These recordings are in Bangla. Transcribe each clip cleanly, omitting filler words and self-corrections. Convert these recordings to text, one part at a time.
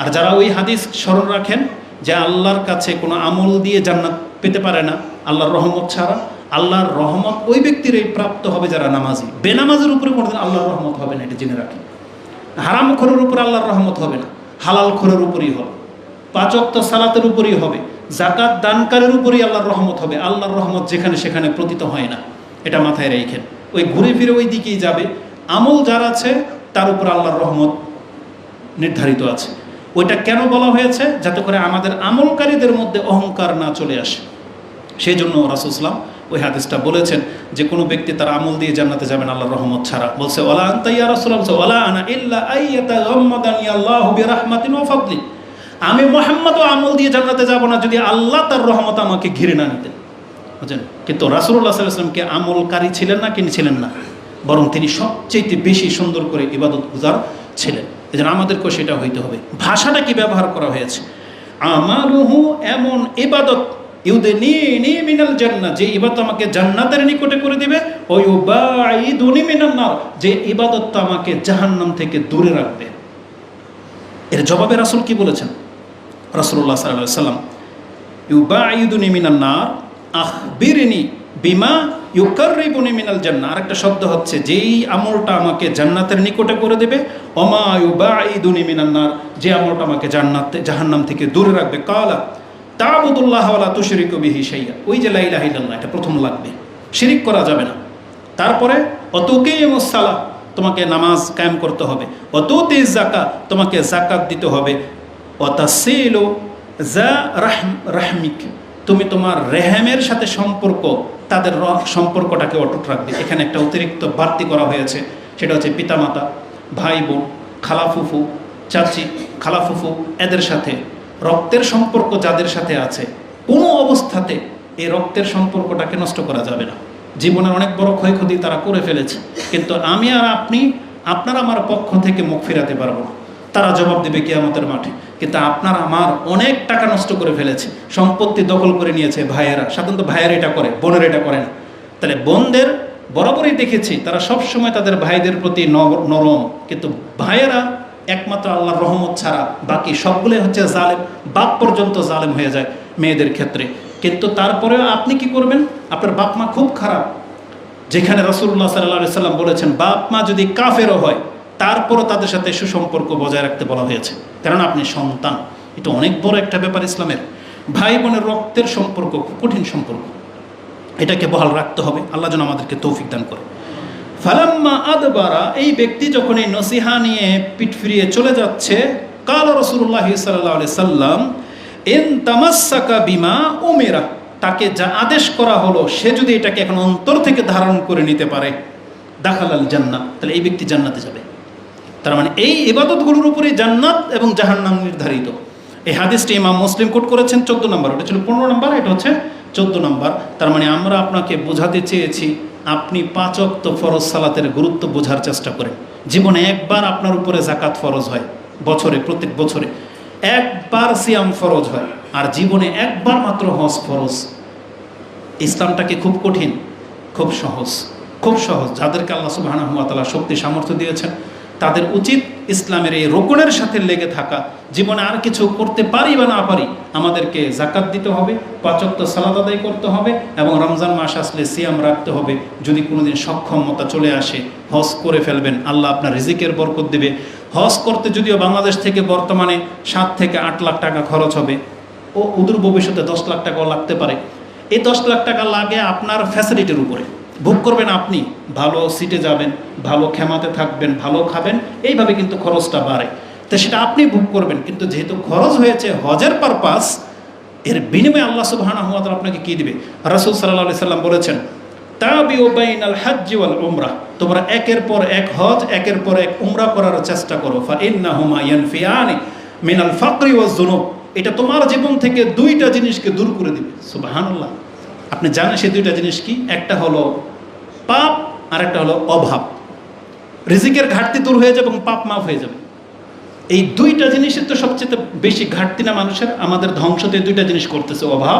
আর যারা ওই হাদিস স্মরণ রাখেন যে আল্লাহর কাছে কোনো আমল দিয়ে জান্নাত পেতে পারে না আল্লাহর রহমত ছাড়া, আল্লাহর রহমত ওই ব্যক্তিরই প্রাপ্ত হবে যারা নামাজি। বেনামাজের উপরে কোনোদিন আল্লাহর রহমত হবে না, এটা জেনে রাখেন। হারাম খোরের উপর আল্লাহর রহমত হবে না, হালাল খোরের উপরই হবে। 5 ওয়াক্ত সালাতের উপরই হবে, জাকাত দানকারের উপরই আল্লাহর রহমত হবে। আল্লাহর রহমত যেখানে সেখানে প্রতীত হয় না, এটা মাথায় রেখেন। ওই ঘুরে ফিরে ওই দিকেই যাবে। আমল যার আছে তার উপর আল্লাহর রহমত নির্ধারিত আছে। ওইটা কেন বলা হয়েছে? যাতে করে আমাদের আমলকারীদের মধ্যে অহংকার না চলে আসে। সেই জন্য রাসূল সাল্লাল্লাহু আলাইহি ওই হাদিসটা বলেছেন যে কোনো ব্যক্তি তার আমল দিয়ে জান্নাতে যাবেন আল্লাহর রহমত ছাড়া। বলছে ওয়ালা আনতা ইয়া রাসূলুল্লাহ ওয়ালা আনা ইল্লা আইয়াতাগাম্মাদানি আল্লাহু বিরাহমাতিন ওয়া ফাদলি। আমি মুহাম্মদও আমল দিয়ে জান্নাতে যাব না যদি আল্লাহ তার রহমত আমাকে ঘিরে না নিতেন। বুঝছেন? কিন্তু রাসূলুল্লাহ সাল্লাল্লাহু আলাইহি ওয়াসাল্লাম কি আমলকারী ছিলেন না? কিনি ছিলেন না, বরং তিনি সবচেয়ে বেশি সুন্দর করে ইবাদত গুজার ছিলেন। এজন্য আমাদেরকেও সেটা হইতে হবে। ভাষাটা কি ব্যবহার করা হয়েছে? আমালুহু, এমন ইবাদত ইউদনিনি মিনাল জান্নাহ, যে ইবাদত আমাকে জান্নাতের নিকটে করে দিবে, ওয়া ইউবাইদুনি মিনান নার, যে ইবাদতটা আমাকে জাহান্নাম থেকে দূরে রাখবে। এর জবাবে রাসূল কি বলেছেন? রাসূলুল্লাহ সাল্লাল্লাহু আলাইহি ওয়াসাল্লাম ইউবাইদুনি মিনান নার আখবিরনি বিমা ইউকাররিবুনি মিনাল জান্নাহ। আরেকটা শব্দ হচ্ছে যেই আমলটা আমাকে জান্নাতের নিকটে করে দেবে, ওমা ইউবাইদুনি মিনান নার, যে আমলটা আমাকে জাহান্নাম থেকে দূরে রাখবে। কালা তা'বুদুল্লাহ ওয়া লা তুশরিকু বিহি শাইআ, ওই যে লা ইলাহা ইল্লাল্লাহ, এটা প্রথম লাগবে, শিরিক করা যাবে না। তারপরে অতুকিমুস সালাহ, তোমাকে নামাজ কায়েম করতে হবে। অতুতিজ যাকাত, তোমাকে যাকাত দিতে হবে। ওয়াতাসিলু যা রাহমিক, তুমি তোমার রেহেমের সাথে সম্পর্ক, তাদের সম্পর্কটাকে অটুট রাখবে। এখানে একটা অতিরিক্ত বাড়তি করা হয়েছে, সেটা হচ্ছে পিতামাতা, ভাই বোন, খালাফুফু, চাচি, খালাফুফু, এদের সাথে রক্তের সম্পর্ক যাদের সাথে আছে, কোনো অবস্থাতে এই রক্তের সম্পর্কটাকে নষ্ট করা যাবে না। জীবনের অনেক বড় ক্ষয়ক্ষতি তারা করে ফেলেছে, কিন্তু আমি আর আপনি, আপনার আমার পক্ষ থেকে মুখ ফেরাতে পারবো না। তারা জবাব দেবে কিয়ামতের মাঠে। কিন্তু আপনার আমার অনেক টাকা নষ্ট করে ফেলেছে, সম্পত্তি দখল করে নিয়েছে ভাইয়েরা। সাধারণত ভাইয়েরা এটা করে, বোনের এটা করে না। তাহলে বোনদের বরাবরই দেখেছি তারা সবসময় তাদের ভাইদের প্রতি নরম, কিন্তু ভাইয়েরা একমাত্র আল্লাহর রহমত ছাড়া বাকি সবগুলোই হচ্ছে জালেম। বাপ পর্যন্ত জালেম হয়ে যায় মেয়েদের ক্ষেত্রে। কিন্তু তারপরেও আপনি কি করবেন? আপনার বাপ মা খুব খারাপ, যেখানে রাসূলুল্লাহ সাল্লাল্লাহু আলাইহি ওয়াসাল্লাম বলেছেন বাপ মা যদি কাফেরও হয় তারপরও তাদের সাথে সুসম্পর্ক বজায় রাখতে বলা হয়েছে, কারণ আপনি সন্তান। এটা অনেক বড় একটা ব্যাপার ইসলামের। ভাই বোনের রক্তের সম্পর্ক খুব কঠিন সম্পর্ক, এটাকে বহাল রাখতে হবে। আল্লাহ যেন আমাদেরকে তৌফিক দান করে। ফালাম্মা আদবারা, এই ব্যক্তি যখন এই নসিহা নিয়ে পিঠ ফিরিয়ে চলে যাচ্ছে, কাল রাসূলুল্লাহ সাল্লাল্লাহু আলাইহি সাল্লাম ইন তামাসসাকা বিমা উমিরা, তাকে যা আদেশ করা হলো সে যদি এটাকে এখন অন্তর থেকে ধারণ করে নিতে পারে, দাখালাল জান্নাহ, তাহলে এই ব্যক্তি জান্নাতে যাবে। তার মানে এই ইবাদতগুলোর উপরে জান্নাত এবং জাহান্নাম নির্ধারিত। এই হাদিসটি ইমাম মুসলিম কোট করেছেন 14 নম্বর, ওটা ছিল 15 নম্বর, এটা হচ্ছে 14 নম্বর। তার মানে আমরা আপনাকে বোঝাতে চেয়েছি আপনি 5 ওয়াক্ত ফরজ সালাতের গুরুত্ব বোঝার চেষ্টা করেন। জীবনে একবার আপনার উপরে যাকাত ফরজ হয়, বছরে, প্রত্যেক বছরে একবার সিয়াম ফরজ হয়, আর জীবনে একবার মাত্র হজ ফরজ। ইসলামটাকে খুব কঠিন, খুব সহজ, খুব সহজ। যাদেরকে আল্লাহ সুবহানাহু ওয়া তাআলা শক্তি সামর্থ্য দিয়েছেন তাদের উচিত ইসলামের এই রোকনের সাথে লেগে থাকা। জীবনে আর কিছু করতে পারি বা না পারি, আমাদেরকে যাকাত দিতে হবে, 5 ওয়াক্ত সালাত আদায় করতে হবে, এবং রমজান মাস আসলে সিয়াম রাখতে হবে। যদি কোনোদিন সক্ষমতা চলে আসে হজ করে ফেলবেন, আল্লাহ আপনার রিজিকের বরকত দেবে। হজ করতে যদিও বাংলাদেশ থেকে বর্তমানে 7 থেকে 8 লাখ টাকা খরচ হবে, ও অদূর ভবিষ্যতে 10 লাখ টাকাও লাগতে পারে। এই 10 লাখ টাকা লাগে আপনার ফ্যাসিলিটির উপরে। ভোগ করবেন আপনি, ভালো সিটে যাবেন, ভালো ক্ষমাতে থাকবেন, ভালো খাবেন, এইভাবে কিন্তু খরচটা বাড়ে। তো সেটা আপনি ভোগ করবেন, কিন্তু যেহেতু খরচ হয়েছে হজের পারপাস, এর বিনিময়ে আল্লাহ সুবহানাহু ওয়া তাআলা আপনাকে কি দিবে? রাসূল সাল্লাল্লাহু আলাইহি সাল্লাম বলেছেন তাবিউ বাইনাল হজ্জ ওয়াল উমরাহ, তোমরা একের পর এক হজ, একের পর এক উমরা করার চেষ্টা করো। ফা ইন্নাহুমা ইয়ানফিয়ানি মিনাল ফাকরি ওয়াজ যুনুব, এটা তোমার জীবন থেকে 2টা জিনিসকে দূর করে দিবে। সুবহানাল্লাহ। আপনি জানেন সেই 2টা জিনিস কি? একটা হলো পাপ, আর একটা হলো অভাব। রিজিকের ঘাটতি দূর হয়ে যাবে এবং পাপ মাফ হয়ে যাবে। এই 2টা জিনিসের তো সবচেয়ে বেশি ঘাটতি না মানুষের? আমাদের ধ্বংসতে 2টা জিনিস করতেছে, অভাব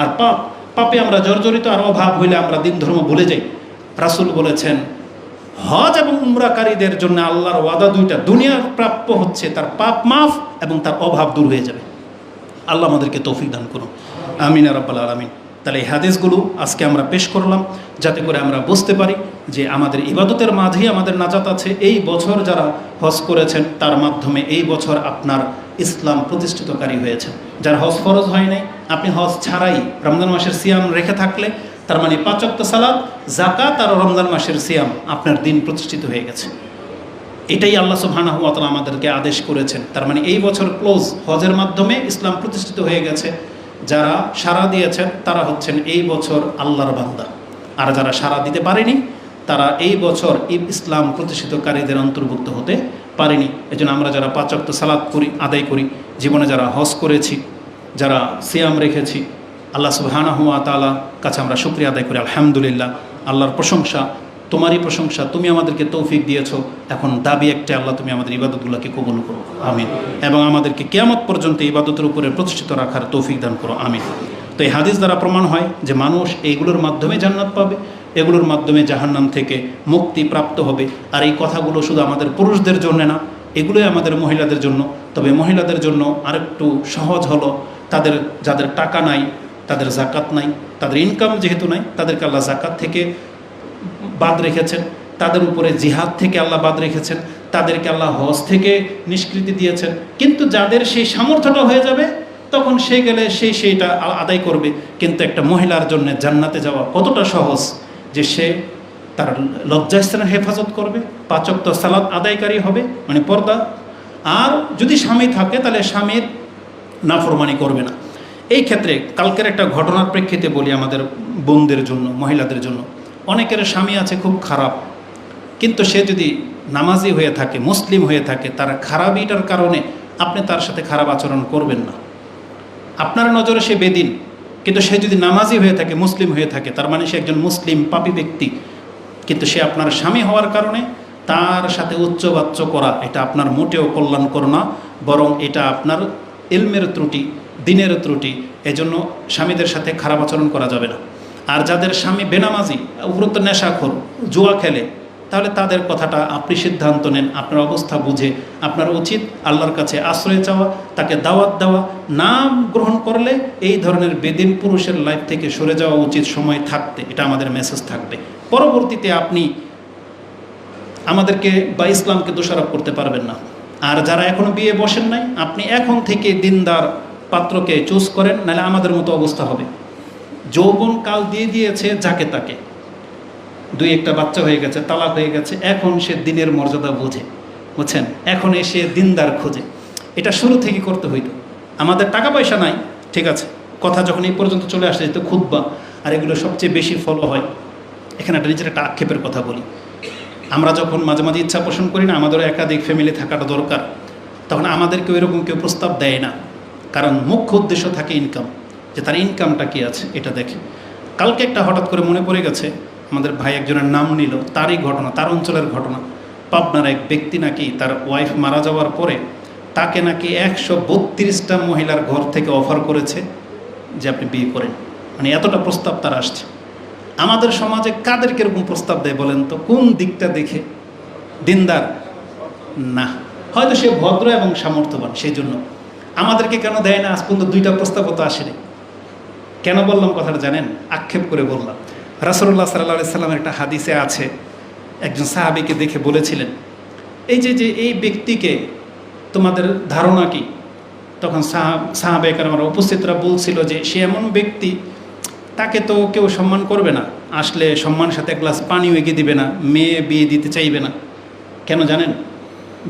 আর পাপ। পাপে আমরা জর্জরিত, আর অভাব হইলে আমরা দিন ধর্ম ভুলে যাই। রাসূল বলেছেন হজ এবং উমরাকারীদের জন্য আল্লাহর ওয়াদা দুইটা, দুনিয়ার প্রাপ্য হচ্ছে তার পাপ মাফ এবং তার অভাব দূর হয়ে যাবে। আল্লাহ আমাদেরকে তৌফিক দান করুন, আমিন ইয়া রাব্বাল আলামিন। তাহলে এই হাদিসগুলো আজকে আমরা পেশ করলাম যাতে করে আমরা বুঝতে পারি যে আমাদের ইবাদতের মাঝেই আমাদের নাজাত আছে। এই বছর যারা হজ করেছেন তার মাধ্যমে এই বছর আপনার ইসলাম প্রতিষ্ঠিতকারী হয়েছে। যার হজ ফরজ হয় নাই, আপনি হজ ছাড়াই রমজান মাসের সিয়াম রেখে থাকলে তার মানে 5 ওয়াক্ত সালাত, যাকাত আর রমজান মাসের সিয়াম, আপনার দিন প্রতিষ্ঠিত হয়ে গেছে। এটাই আল্লাহ সুবহানাহু ওয়া তাআলা আমাদেরকে আদেশ করেছেন। তার মানে এই বছর ক্লোজ, হজের মাধ্যমে ইসলাম প্রতিষ্ঠিত হয়ে গেছে। যারা সাড়া দিয়েছেন তারা হচ্ছেন এই বছর আল্লাহর বান্দা, আর যারা সাড়া দিতে পারেনি তারা এই বছর ইসলাম প্রতিষ্ঠিতকারীদের অন্তর্ভুক্ত হতে পারেনি। এজন্য আমরা যারা 5 ওয়াক্ত সালাত করি, আদায় করি, জীবনে যারা হজ করেছি, যারা সিয়াম রেখেছি, আল্লাহ সুবহানাহু ওয়া তাআলা কাছে আমরা শুকরিয়া আদায় করি। আলহামদুলিল্লাহ, আল্লাহর প্রশংসা, তোমারই প্রশংসা, তুমি আমাদেরকে তৌফিক দিয়েছো। এখন দাবি একটা, আল্লাহ তুমি আমাদের ইবাদতগুলোকে কবুল করো, আমিন। এবং আমাদেরকে কিয়ামত পর্যন্ত ইবাদতের উপরে প্রতিষ্ঠিত রাখার তৌফিক দান করো, আমিন। তো এই হাদিস দ্বারা প্রমাণ হয় যে মানুষ এইগুলোর মাধ্যমে জান্নাত পাবে, এগুলোর মাধ্যমে জাহান্নাম থেকে মুক্তি প্রাপ্ত হবে। আর এই কথাগুলো শুধু আমাদের পুরুষদের জন্য না, এগুলোই আমাদের মহিলাদের জন্য। তবে মহিলাদের জন্য আরেকটু সহজ হলো, যাদের টাকা নাই, তাদের জাকাত নাই, তাদের ইনকাম যেহেতু নাই, তাদেরকে আল্লাহ জাকাত থেকে বাদ রেখেছেন, তাদের উপরে জিহাদ থেকে আল্লাহ বাদ রেখেছেন, তাদেরকে আল্লাহ হজ থেকে নিষ্কৃতি দিয়েছেন। কিন্তু যাদের সেই সামর্থ্যটা হয়ে যাবে তখন সে গেলে সেইটা আদায় করবে। কিন্তু একটা মহিলার জন্য জান্নাতে যাওয়া কতটা সহজ যে সে তার লজ্জাস্থানের হেফাজত করবে, 5 ওয়াক্ত সালাত আদায়কারী হবে, মানে পর্দা। আর যদি স্বামী থাকে তাহলে স্বামীর নাফরমানি করবে না। এই ক্ষেত্রে কালকের একটা ঘটনার প্রেক্ষিতে বলি আমাদের বোনদের জন্য, মহিলাদের জন্য। অনেকের স্বামী আছে খুব খারাপ, কিন্তু সে যদি নামাজি হয়ে থাকে, মুসলিম হয়ে থাকে, তার খারাপিটার কারণে আপনি তার সাথে খারাপ আচরণ করবেন না। আপনার নজরে সে বেদিন, কিন্তু সে যদি নামাজি হয়ে থাকে, মুসলিম হয়ে থাকে, তার মানে সে একজন মুসলিম পাপী ব্যক্তি। কিন্তু সে আপনার স্বামী হওয়ার কারণে তার সাথে উচ্চবাচ্য করা, এটা আপনার মোটেও কল্যাণকর না, বরং এটা আপনার ইলমের ত্রুটি, দিনের ত্রুটি। এজন্য স্বামীদের সাথে খারাপ আচরণ করা যাবে না। আর যাদের স্বামী বেনামাজি, উপরন্ত নেশাখোর, জুয়া খেলে, তাহলে তাদের কথাটা আপনি সিদ্ধান্ত নেন। আপনার অবস্থা বুঝে আপনার উচিত আল্লাহর কাছে আশ্রয় চাওয়া, তাকে দাওয়াত দেওয়া। নাম গ্রহণ করলে এই ধরনের বেদিন পুরুষের লাইফ থেকে সরে যাওয়া উচিত সময় থাকতে, এটা আমাদের মেসেজ থাকবে। পরবর্তীতে আপনি আমাদেরকে বা ইসলামকে দোষারোপ করতে পারবেন না। আর যারা এখনও বিয়ে বসেন নাই, আপনি এখন থেকে দিনদার পাত্রকে চুজ করেন, নাহলে আমাদের মতো অবস্থা হবে। যৌবন কাল দিয়ে দিয়েছে যাকে তাকে, 2-1টা বাচ্চা হয়ে গেছে, তালাক হয়ে গেছে, এখন সে দিনের মর্যাদা বোঝে, বুঝছেন? এখন এসে দিনদার খোঁজে। এটা শুরু থেকে করতে হইতো। আমাদের টাকা পয়সা নাই, ঠিক আছে, কথা যখন এই পর্যন্ত চলে আসে যেত খুতবা, আর এগুলো সবচেয়ে বেশি ফলো হয়। এখানে একটা নিজের একটা আক্ষেপের কথা বলি। আমরা যখন মাঝে মাঝে ইচ্ছা পোষণ করি না, আমাদেরও একাধিক ফ্যামিলি থাকাটা দরকার, তখন আমাদেরকে এরকম কেউ প্রস্তাব দেয় না। কারণ মুখ্য উদ্দেশ্য থাকে ইনকাম, যে তার ইনকামটা কী আছে এটা দেখে। কালকে একটা হঠাৎ করে মনে পড়ে গেছে, আমাদের ভাই একজনের নাম নিল, তারই ঘটনা, তার অঞ্চলের ঘটনা। পাবনার এক ব্যক্তি নাকি তার ওয়াইফ মারা যাওয়ার পরে তাকে নাকি 132টা মহিলার ঘর থেকে অফার করেছে যে আপনি বিয়ে করেন। মানে এতটা প্রস্তাব তার আসছে। আমাদের সমাজে কাদেরকে এরকম প্রস্তাব দেয় বলেন তো? কোন দিকটা দেখে? দিনদার না, হয়তো সে ভদ্র এবং সামর্থ্যবান, সেই জন্য। আমাদেরকে কেন দেয় না? আজ পর্যন্ত 2টা প্রস্তাবও তো আসেনি। কেন বললাম কথাটা জানেন? আক্ষেপ করে বললাম। রাসূলুল্লাহ সাল্লাল্লাহু আলাইহি সাল্লামের একটা হাদিসে আছে, একজন সাহাবীকে দেখে বলেছিলেন, এই যে এই ব্যক্তিকে তোমাদের ধারণা কি? তখন সাহাবায়ে কেরামরা উপস্থিতরা বলছিল যে সে এমন ব্যক্তি, তাকে তো কেউ সম্মান করবে না, আসলে সম্মানের সাথে এক গ্লাস পানিও এগিয়ে দিবে না, মেয়ে বিয়ে দিতে চাইবে না। কেন জানেন?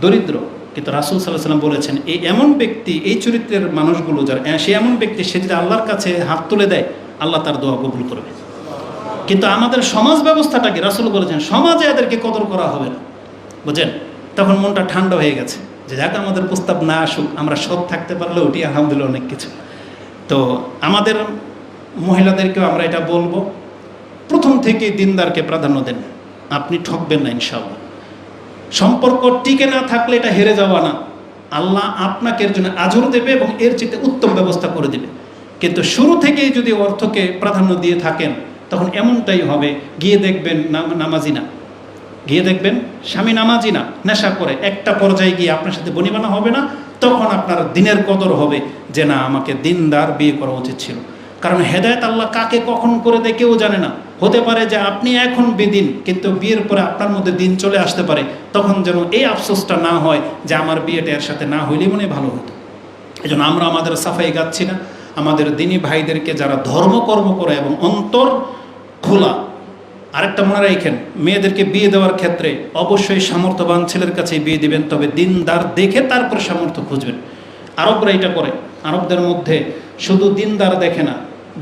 দরিদ্র। কিন্তু রাসূল সাল্লাল্লাহু আলাইহি সাল্লাম বলেছেন, এই এমন ব্যক্তি, এই চরিত্রের মানুষগুলো যারা, সে এমন ব্যক্তি, সে যদি আল্লাহর কাছে হাত তুলে দেয়, আল্লাহ তার দোয়া কবুল করবে। কিন্তু আমাদের সমাজ ব্যবস্থাটা কি? রাসূল বলেছেন সমাজে এদেরকে কদর করা হবে না, বুঝেন? তখন মনটা ঠান্ডা হয়ে গেছে যে যাক, আমাদের প্রস্তাব না আসুক, আমরা সৎ থাকতে পারলে ওটি আলহামদুলিল্লাহ অনেক কিছু। তো আমাদের মহিলাদেরকেও আমরা এটা বলবো, প্রথম থেকে দিনদারকে প্রাধান্য দেন, আপনি ঠকবেন না ইনশাআল্লাহ। সম্পর্ক টিকে না থাকলে এটা হেরে যাওয়া না, আল্লাহ আপনাকে এর জন্য আজর দেবে এবং এর চেয়ে উত্তম ব্যবস্থা করে দেবে। কিন্তু শুরু থেকেই যদি অর্থকে প্রাধান্য দিয়ে থাকেন, তখন এমনটাই হবে, গিয়ে দেখবেন নামাজি না, গিয়ে দেখবেন স্বামী নামাজি না, নেশা করে, একটা পর্যায়ে গিয়ে আপনার সাথে বনিবানা হবে না, তখন আপনার দিনের কদর হবে যে না, আমাকে দিনদার বিয়ে করা উচিত ছিল। কারণ হেদায়েত আল্লাহ কাকে কখন করে দেয় কেউ জানে না। হতে পারে যে আপনি এখন বেদিন, কিন্তু বিয়ের পরে আপনার মধ্যে দিন চলে আসতে পারে, তখন যেন এই আফসোসটা না হয় যে আমার বিয়েটা এর সাথে না হইলে মনে ভালো হতো। এই জন্য আমরা আমাদের সাফাই গাচ্ছি না, আমাদের দিনী ভাইদেরকে যারা ধর্মকর্ম করে এবং অন্তর খোলা। আরেকটা মনে রাখেন, মেয়েদেরকে বিয়ে দেওয়ার ক্ষেত্রে অবশ্যই সামর্থ্যবান ছেলের কাছেই বিয়ে দিবেন, তবে দিনদার দেখে তারপর সামর্থ্য খুঁজবেন। আরবরা এটা করে, আরবদের মধ্যে শুধু দিনদার দেখে না,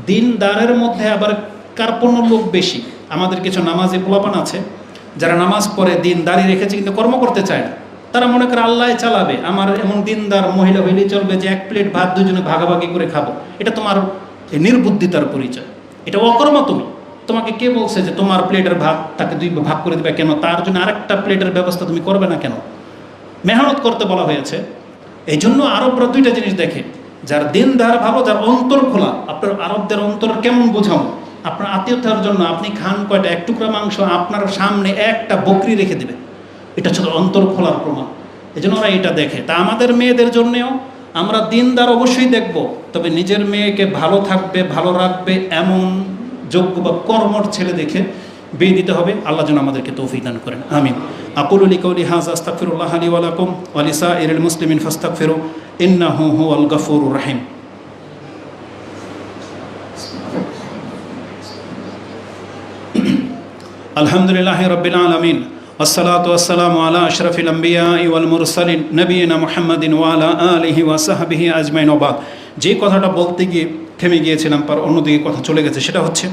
দিনদারের মধ্যে আবার কার্পণ্য লোক বেশি। আমাদের কিছু নামাজি পোলাপান আছে যারা নামাজ পড়ে দিনদারি রেখেছে কিন্তু কর্ম করতে চায় না। তারা মনে করে আল্লাহ চালাবে, আমার এমন দিনদার মহিলা হইলেই চলবে যে এক প্লেট ভাত দুজনে ভাগাভাগি করে খাবো। এটা তোমার নির্বুদ্ধিতার পরিচয়, এটা অকর্ম। তোমাকে কে বলছে যে তোমার প্লেটের ভাত তাকে দুই ভাগ করে দেবে? কেন তার জন্য আরেকটা প্লেটের ব্যবস্থা তুমি করবে না কেন? মেহনত করতে বলা হয়েছে। এই জন্য আরবরা দুইটা জিনিস দেখে, যার দিনদার ভালো, যার অন্তর খোলা। আপনার আরবদের অন্তর কেমন বোঝাও? আপনার আত্মীয়তার জন্য আপনি খান কয়টা, এক টুকরা মাংস আপনার সামনে একটা বকরি রেখে দেবে, এটা ছিল অন্তর খোলার প্রমাণ। এই জন্য ওরা এটা দেখে। তা আমাদের মেয়েদের জন্যেও আমরা দিনদার অবশ্যই দেখব, তবে নিজের মেয়েকে ভালো থাকবে, ভালো রাখবে এমন যোগ্য বা কর্মর ছেলে দেখে বিয়ে দিতে হবে। আল্লাহ যেন আমাদেরকে তৌফিক দান করেন, আমিন। আকুলু লিকাউলি হাযা আস্তাগফিরুল্লাহ লি ওয়া লাকুম ওয়া লিসাইরিল মুসলিমিন ফাস্তাগফিরু ইন্নাহু হুয়াল গফুরুর রহিম। আলহামদুলিল্লাহি রাব্বিল আলামিন ওয়াসসালাতু ওয়াসসালামু আলা আশরাফিল আমবিয়াই ওয়াল মুরসালিন নবিয়িনা মুহাম্মাদিন ওয়া আলা আলিহি ওয়া সাহবিহি আজমাইন। ওয়া বাদ। যে কথাটা বলতে গিয়ে থেমে গিয়েছিলাম, পর অন্যদিকে কথা চলে গেছে, সেটা হচ্ছে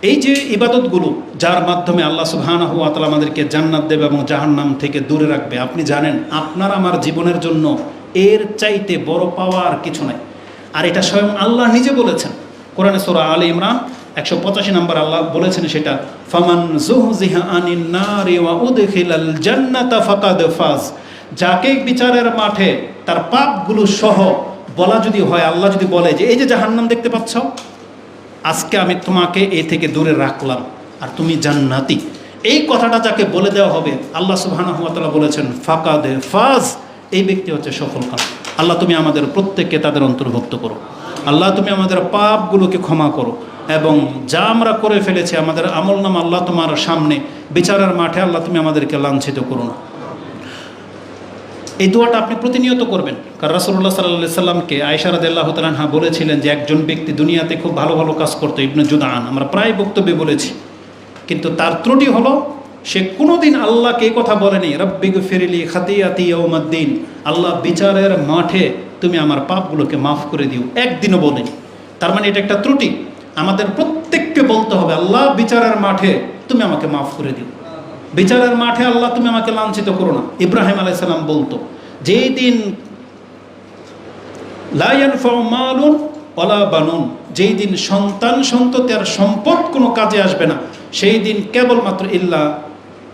এই যে ইবাদতগুলো যার মাধ্যমে আল্লাহ সুবহানাহু ওয়া তাআলা আমাদেরকে জান্নাত দেবে এবং জাহান্নাম থেকে দূরে রাখবে। আপনি জানেন আপনার আমার জীবনের জন্য এর চাইতে বড় পাওয়ার কিছু নাই। আর এটা স্বয়ং আল্লাহ নিজে বলেছেন কোরআনে সূরা আলে ইমরান 185 নম্বর আল্লাহ বলেছেন সেটা, ফামান যুহজিহা আনিন নারি ওয়া উদখিলাল জান্নাতা ফাকাদ ফাজ। যাকে বিচারের মাঠে তার পাপগুলো সহ বলা যদি হয়, আল্লাহ যদি বলে যে এই যে জাহান্নাম দেখতে পাচ্ছ, আজকে আমি তোমাকে এ থেকে দূরে রাখলাম আর তুমি জান্নাতি, এই কথাটা যাকে বলে দেওয়া হবে, আল্লাহ সুবহানাহু ওয়া তাআলা বলেছেন ফাকাদ ফাজ, এই ব্যক্তি হচ্ছে সফলকাম। আল্লাহ তুমি আমাদের প্রত্যেককে তাদের অন্তর্ভুক্ত করো। আল্লাহ তুমি আমাদের পাপগুলোকে ক্ষমা করো, এবং যা আমরা করে ফেলেছি আমাদের আমলনামা আল্লাহ তোমার সামনে বিচারের মাঠে আল্লাহ তুমি আমাদেরকে লাঞ্ছিত করো না। এই দোয়াটা আপনি প্রতিনিয়ত করবেন। কারণ রাসূলুল্লাহ সাল্লাল্লাহু আলাইহি সাল্লামকে আয়েশা রাদিয়াল্লাহু তাআলা আনহা বলেছিলেন যে একজন ব্যক্তি দুনিয়াতে খুব ভালো ভালো কাজ করতো, ইবনে জুদআন, আমরা প্রায় বক্তব্যে বলেছি, কিন্তু তার ত্রুটি হলো সে কোনোদিন আল্লাহকে এই কথা বলেনি রব্বিগফিরলি খাতিয়াতি ইয়াউমাদ্দিন, আল্লাহ বিচারের মাঠে তুমি আমার পাপগুলোকে মাফ করে দিও, একদিনও বলেনি। তার মানে এটা একটা ত্রুটি। আমাদের প্রত্যেককে বলতে হবে আল্লাহ বিচারের মাঠে তুমি আমাকে মাফ করে দিও, বিচারের মাঠে আল্লাহ তুমি আমাকে লাঞ্ছিত করো না। ইব্রাহিম আলাইহিস সালাম বলতো, যেই দিন লা ইয়ানফাউ মালুন ওয়ালা বানুন, যেই দিন সন্তান সন্ততি আর সম্পদ কোনো কাজে আসবে না, সেই দিন কেবলমাত্র ইল্লা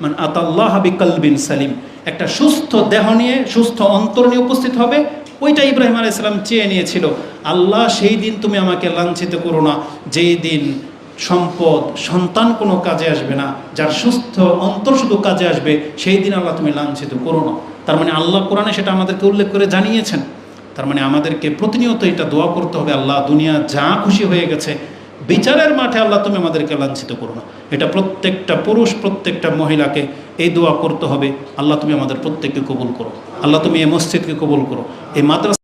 মান আতাল্লাহ বিকলবিন সালিম, একটা সুস্থ দেহ নিয়ে, সুস্থ অন্তর নিয়ে উপস্থিত হবে। ওইটা ইব্রাহিম আলাইহিস সালাম চেয়ে নিয়েছিল। আল্লাহ সেই দিন তুমি আমাকে লাঞ্ছিত করো না, যেই দিন সম্পদ সন্তান কোনো কাজে আসবে না, যার সুস্থ অন্তর শুধু কাজে আসবে, সেই দিন আল্লাহ তুমি লাঞ্ছিত করো না। তার মানে আল্লাহ কোরআনে সেটা আমাদেরকে উল্লেখ করে জানিয়েছেন। তার মানে আমাদেরকে প্রতিনিয়ত এটা দোয়া করতে হবে, আল্লাহ দুনিয়া যা খুশি হয়ে গেছে, বিচারের মাঠে আল্লাহ তুমি আমাদেরকে লাঞ্ছিত করো না। এটা প্রত্যেকটা পুরুষ, প্রত্যেকটা মহিলাকে এই দোয়া করতে হবে। আল্লাহ তুমি আমাদের প্রত্যেককে কবুল করো, আল্লাহ তুমি এই মসজিদকে কবুল করো, এই মাদ্রাসা